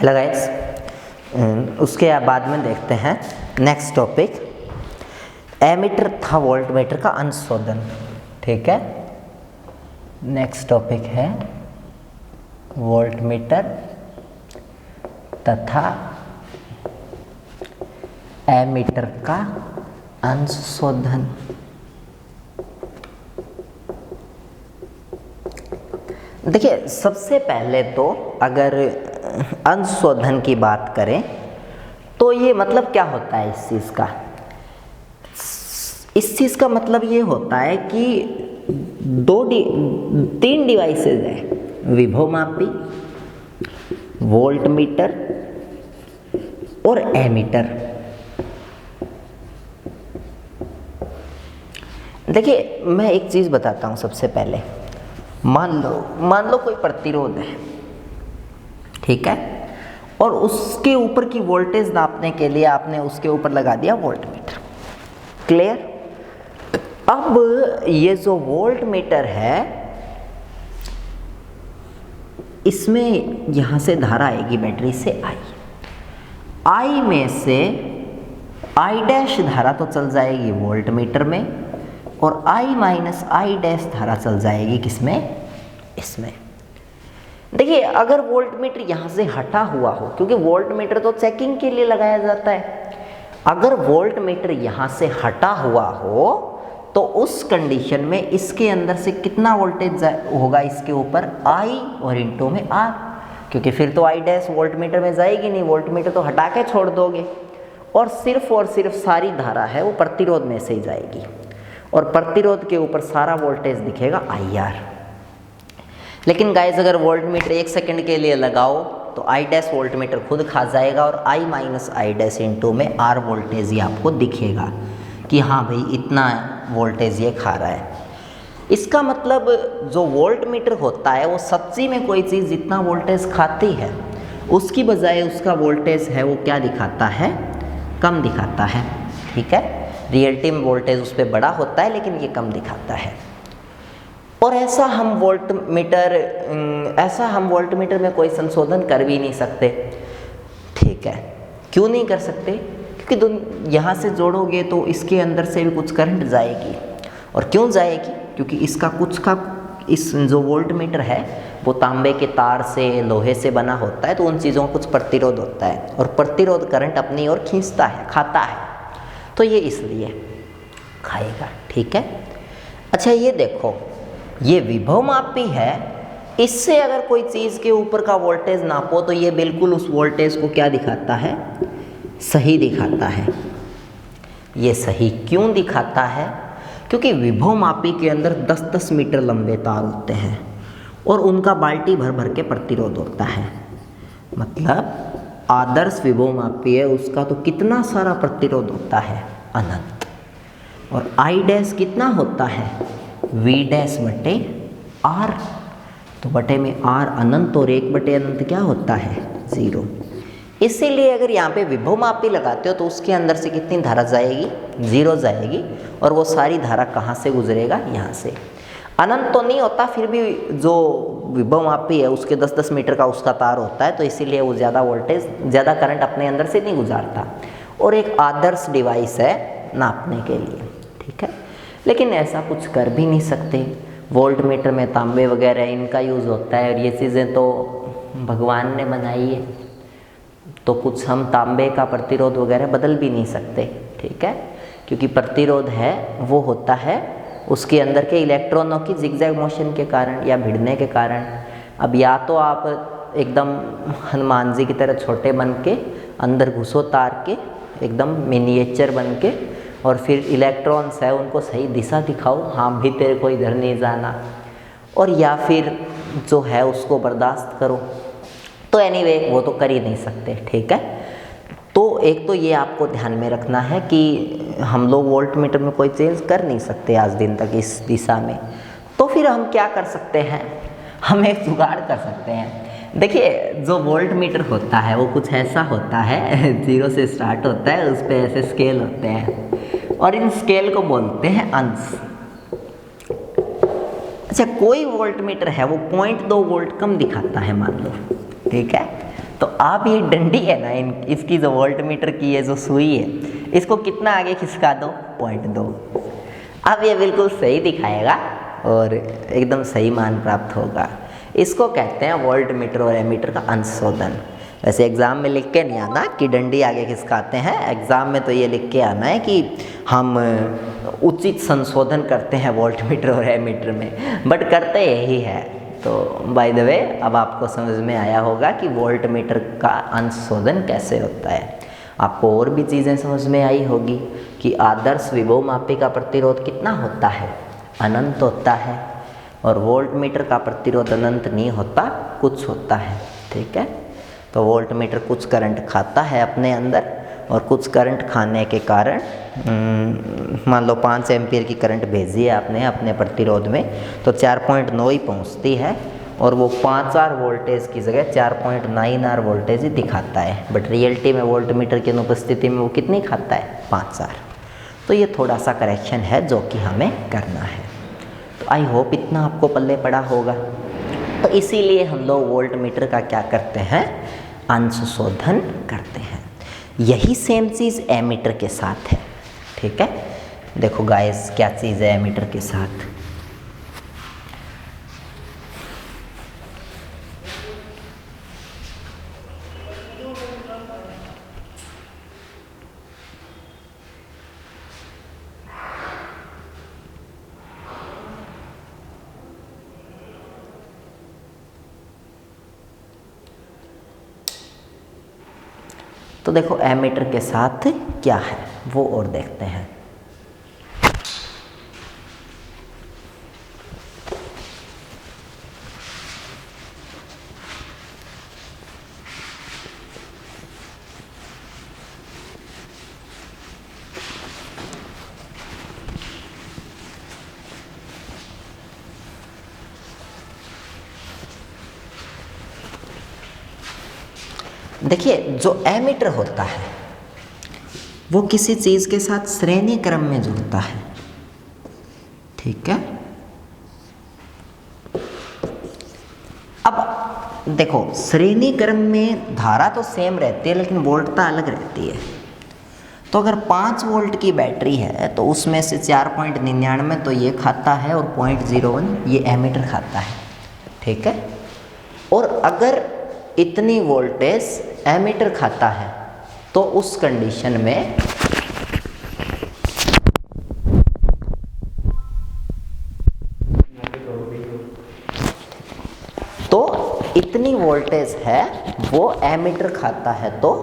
Hello guys, उसके बाद में देखते हैं नेक्स्ट टॉपिक, एमीटर तथा वोल्टमीटर का अंशशोधन। ठीक है, नेक्स्ट टॉपिक है वोल्टमीटर तथा एमीटर का अंशशोधन। देखिए, सबसे पहले तो अगर अंशशोधन की बात करें तो ये मतलब क्या होता है इस चीज़ का? इस चीज़ का मतलब ये होता है कि तीन डिवाइसेज हैं, विभवमापी, वोल्टमीटर और एमीटर। देखिए, मैं एक चीज़ बताता हूँ सबसे पहले। मान लो कोई प्रतिरोध है, ठीक है, और उसके ऊपर की वोल्टेज नापने के लिए आपने उसके ऊपर लगा दिया वोल्टमीटर। क्लियर? अब ये जो वोल्टमीटर है, इसमें यहां से धारा आएगी बैटरी से आई में से आई डैश धारा तो चल जाएगी वोल्टमीटर में, और आई माइनस आई डैश धारा चल जाएगी किसमें? इसमें। देखिए, अगर वोल्टमीटर यहाँ से हटा हुआ हो, क्योंकि वोल्टमीटर तो चेकिंग के लिए लगाया जाता है, अगर वोल्टमीटर यहाँ से हटा हुआ हो तो उस कंडीशन में इसके अंदर से कितना वोल्टेज होगा इसके ऊपर? आई और इंटू में आर, क्योंकि फिर तो आई डैश वोल्टमीटर में जाएगी नहीं, वोल्टमीटर तो हटा के छोड़ दोगे, और सिर्फ सारी धारा है वो प्रतिरोध में से ही जाएगी, और प्रतिरोध के ऊपर सारा वोल्टेज दिखेगा आई आर। लेकिन गाइस, अगर वोल्टमीटर 1 सेकंड के लिए लगाओ तो आई डैश वोल्टमीटर खुद खा जाएगा, और आई माइनस आई डैश इंटू में आर वोल्टेज ही आपको दिखेगा कि हाँ भाई इतना वोल्टेज ये खा रहा है। इसका मतलब जो वोल्टमीटर होता है वो सच्ची में कोई चीज़ जितना वोल्टेज खाती है उसकी बजाय उसका वोल्टेज है वो क्या दिखाता है? कम दिखाता है। ठीक है, रियलिटी में वोल्टेज उस पर बड़ा होता है लेकिन ये कम दिखाता है। और ऐसा हम वोल्टमीटर में कोई संशोधन कर भी नहीं सकते। ठीक है, क्यों नहीं कर सकते? क्योंकि यहाँ से जोड़ोगे तो इसके अंदर से भी कुछ करंट जाएगी, और क्यों जाएगी? क्योंकि इसका कुछ का इस जो वोल्टमीटर है वो तांबे के तार से, लोहे से बना होता है, तो उन चीज़ों का कुछ प्रतिरोध होता है, और प्रतिरोध करंट अपनी ओर खींचता है, खाता है, तो ये इसलिए खाएगा। ठीक है, अच्छा ये देखो, ये विभवमापी है, इससे अगर कोई चीज़ के ऊपर का वोल्टेज नापो तो ये बिल्कुल उस वोल्टेज को क्या दिखाता है? सही दिखाता है। ये सही क्यों दिखाता है? क्योंकि विभवमापी के अंदर 10-10 मीटर लंबे तार होते हैं और उनका बाल्टी भर भर के प्रतिरोध होता है। मतलब आदर्श विभवमापी है, उसका तो कितना सारा प्रतिरोध होता है? अनंत। और आई डैश कितना होता है? वी डैश बटे आर, तो बटे में आर अनंत और 1 बटे अनंत क्या होता है? 0। इसीलिए अगर यहाँ पे विभवमापी लगाते हो तो उसके अंदर से कितनी धारा जाएगी? 0 जाएगी, और वो सारी धारा कहाँ से गुजरेगा? यहाँ से। अनंत तो नहीं होता, फिर भी जो विभवमापी है उसके 10-10 मीटर का उसका तार होता है, तो इसीलिए वो ज़्यादा वोल्टेज, ज़्यादा करंट अपने अंदर से नहीं गुजारता, और एक आदर्श डिवाइस है नापने के लिए। ठीक है, लेकिन ऐसा कुछ कर भी नहीं सकते। वोल्टमीटर में तांबे वगैरह इनका यूज़ होता है, और ये चीज़ें तो भगवान ने बनाई है, तो कुछ हम तांबे का प्रतिरोध वगैरह बदल भी नहीं सकते। ठीक है, क्योंकि प्रतिरोध है वो होता है उसके अंदर के इलेक्ट्रॉनों की जिगजैग मोशन के कारण या भिड़ने के कारण। अब या तो आप एकदम हनुमान जी की तरह छोटे बन के अंदर घुसो तार के, एकदम मिनिएचर बन के, और फिर इलेक्ट्रॉन्स है उनको सही दिशा दिखाओ, हाँ भी तेरे को इधर नहीं जाना, और या फिर जो है उसको बर्दाश्त करो। तो एनीवे वो तो कर ही नहीं सकते। ठीक है, तो एक तो ये आपको ध्यान में रखना है कि हम लोग वोल्टमीटर में कोई चेंज कर नहीं सकते आज दिन तक इस दिशा में। तो फिर हम क्या कर सकते हैं? हम एक जुगाड़ कर सकते हैं। देखिए, जो वोल्टमीटर होता है वो कुछ ऐसा होता है, 0 से स्टार्ट होता है, उस पर ऐसे स्केल होते हैं, और इन स्केल को बोलते हैं अंश। अच्छा, कोई वोल्टमीटर है वो 0.2 वोल्ट कम दिखाता है मान लो, ठीक है, तो आप ये डंडी है ना, इसकी जो वोल्ट मीटर की है जो सुई है, इसको कितना आगे खिसका दो, 0.2। अब ये बिल्कुल सही दिखाएगा और एकदम सही मान प्राप्त होगा। इसको कहते हैं वोल्ट मीटर और एमीटर का अंश शोधन। वैसे एग्ज़ाम में लिख के नहीं आना कि डंडी आगे खिसकाते हैं, एग्ज़ाम में तो ये लिख के आना है कि हम उचित संशोधन करते हैं वोल्ट मीटर और एमीटर में, बट करते यही है। तो बाय द वे अब आपको समझ में आया होगा कि वोल्ट मीटर का अंश शोधन कैसे होता है। आपको और भी चीज़ें समझ में आई होगी कि आदर्श विभव मापी का प्रतिरोध कितना होता है, अनंत होता है, और वोल्ट मीटर का प्रतिरोध अनंत नहीं होता, कुछ होता है। ठीक है, तो वोल्ट मीटर कुछ करंट खाता है अपने अंदर, और कुछ करंट खाने के कारण मान लो 5 एम्पीयर की करंट भेजी है आपने अपने प्रतिरोध में, तो 4.9 ही पहुँचती है, और वो 5 आर वोल्टेज की जगह 4.9 आर वोल्टेज ही दिखाता है, बट रियलिटी में वोल्ट मीटर की अनुपस्थिति में वो कितनी खाता है, 5 आर। तो ये थोड़ा सा करेक्शन है जो कि हमें करना है। तो आई होप इतना आपको पल्ले पड़ा होगा। तो इसीलिए हम लोग वोल्ट मीटर का क्या करते हैं, अंश शोधन करते हैं। यही सेम चीज़ एमीटर के साथ है। ठीक है, देखो गाइस क्या चीज़ है एमीटर के साथ। तो देखो एमीटर के साथ क्या है वो और देखते हैं। देखिए जो एमीटर होता है वो किसी चीज़ के साथ श्रेणी क्रम में जुड़ता है। ठीक है, अब देखो श्रेणी क्रम में धारा तो सेम रहती है लेकिन वोल्टता अलग रहती है। तो अगर 5 वोल्ट की बैटरी है तो उसमें से 4.99 तो ये खाता है और 0.01 ये एमीटर खाता है। ठीक है, और अगर इतनी वोल्टेज एमीटर खाता है तो उस कंडीशन में तो इतनी वोल्टेज है वो एमीटर खाता है तो